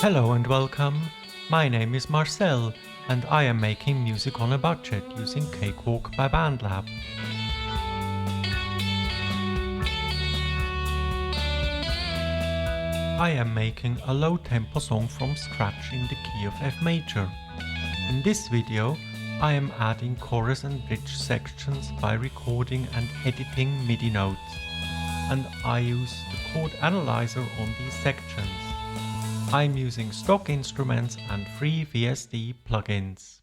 Hello and welcome. My name is Marcel and I am making music on a budget using Cakewalk by Bandlab. I am making a low-tempo song from scratch in the key of F major. In this video, I am adding chorus and bridge sections by recording and editing MIDI notes, and I use the Chord Analyzer on these sections. I'm using stock instruments and free VST plugins.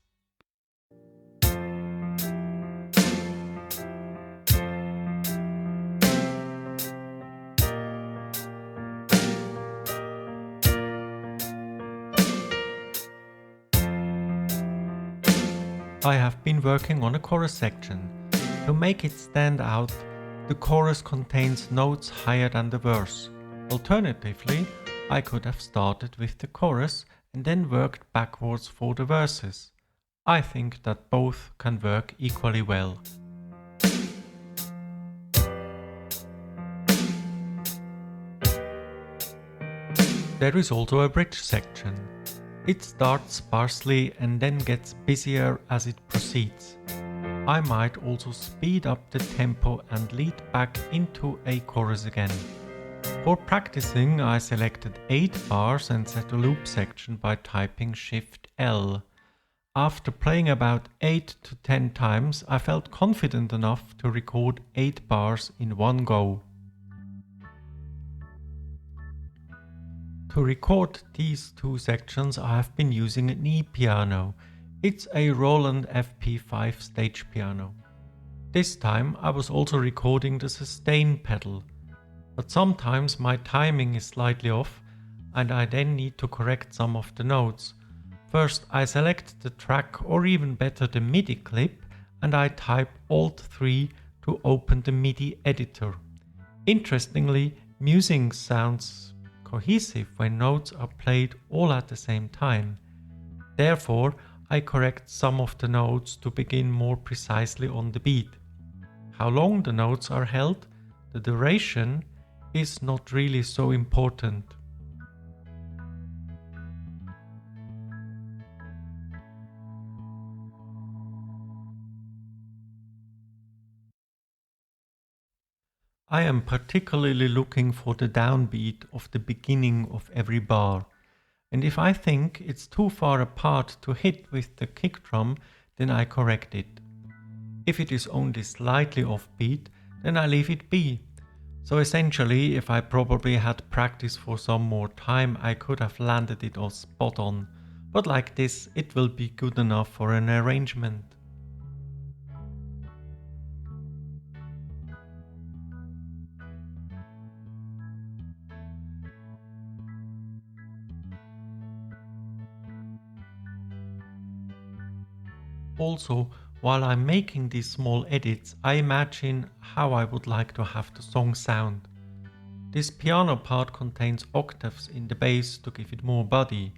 I have been working on a chorus section. To make it stand out, the chorus contains notes higher than the verse. Alternatively, I could have started with the chorus and then worked backwards for the verses. I think that both can work equally well. There is also a bridge section. It starts sparsely and then gets busier as it proceeds. I might also speed up the tempo and lead back into a chorus again. For practicing, I selected 8 bars and set a loop section by typing Shift L. After playing about 8 to 10 times, I felt confident enough to record 8 bars in one go. To record these 2 sections, I have been using an E-piano. It's a Roland FP5 stage piano. This time I was also recording the sustain pedal. But sometimes my timing is slightly off and I then need to correct some of the notes. First I select the track, or even better the MIDI clip, and I type Alt 3 to open the MIDI editor. Interestingly, music sounds cohesive when notes are played all at the same time. Therefore, I correct some of the notes to begin more precisely on the beat. How long the notes are held, the duration, is not really so important. I am particularly looking for the downbeat of the beginning of every bar, and if I think it's too far apart to hit with the kick drum, then I correct it. If it is only slightly offbeat, then I leave it be. So essentially, if I probably had practice for some more time, I could have landed it all spot on, but like this, it will be good enough for an arrangement. Also, while I'm making these small edits, I imagine how I would like to have the song sound. This piano part contains octaves in the bass to give it more body.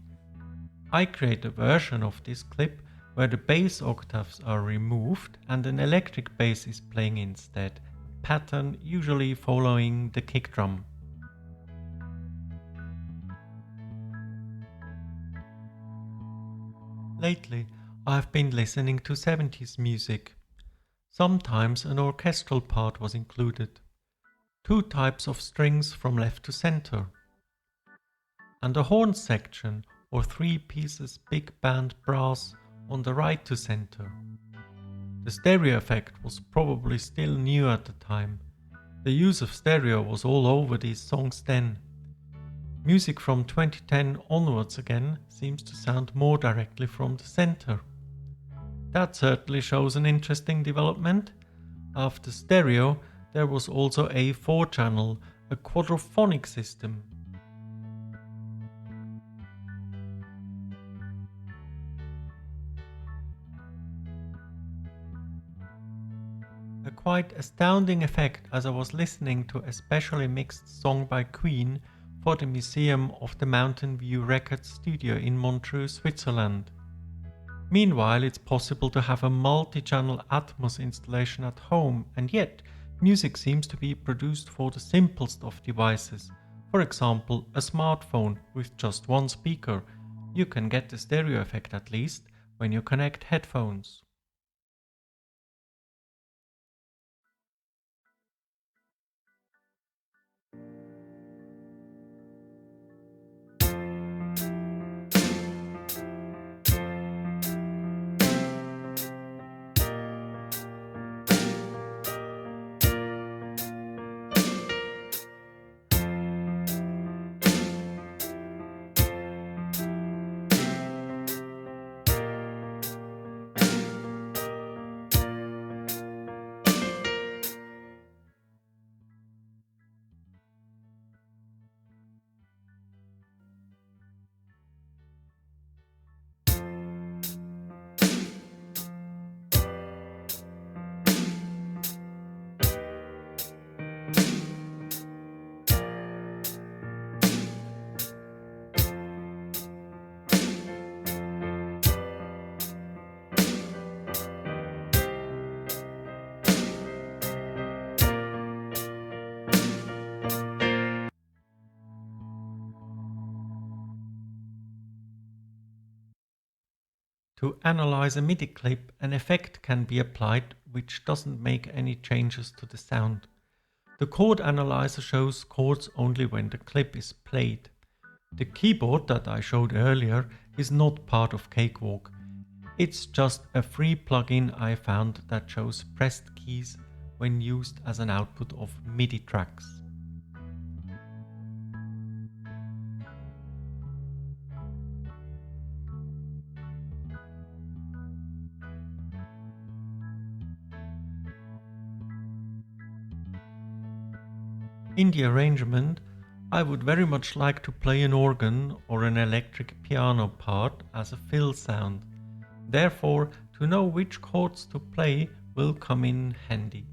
I create a version of this clip where the bass octaves are removed and an electric bass is playing instead, a pattern usually following the kick drum. Lately, I've been listening to 70s music. Sometimes an orchestral part was included. 2 types of strings from left to center. And a horn section, or 3 pieces big band brass on the right to center. The stereo effect was probably still new at the time. The use of stereo was all over these songs then. Music from 2010 onwards again seems to sound more directly from the center. That certainly shows an interesting development. After stereo, there was also a 4-channel, a quadraphonic system. A quite astounding effect as I was listening to a specially mixed song by Queen for the Museum of the Mountain View Record Studio in Montreux, Switzerland. Meanwhile, it's possible to have a multi-channel Atmos installation at home, and yet music seems to be produced for the simplest of devices, For example, a smartphone with just one speaker. You can get the stereo effect at least when you connect headphones. To analyze a MIDI clip, an effect can be applied which doesn't make any changes to the sound. The Chord Analyzer shows chords only when the clip is played. The keyboard that I showed earlier is not part of Cakewalk. It's just a free plugin I found that shows pressed keys when used as an output of MIDI tracks. In the arrangement, I would very much like to play an organ or an electric piano part as a fill sound. Therefore, to know which chords to play will come in handy.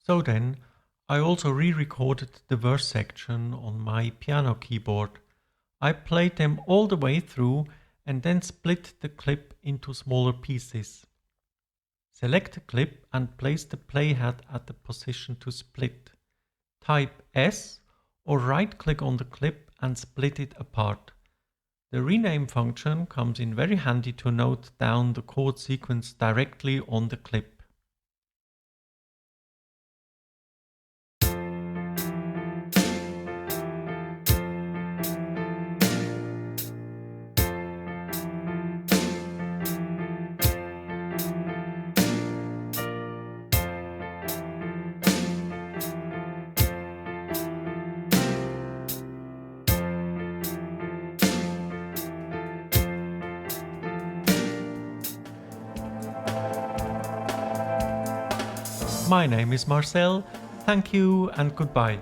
So then, I also re-recorded the verse section on my piano keyboard. I played them all the way through and then split the clip into smaller pieces. Select the clip and place the playhead at the position to split. Type S or right-click on the clip and split it apart. The rename function comes in very handy to note down the chord sequence directly on the clip. My name is Marcel, thank you and goodbye.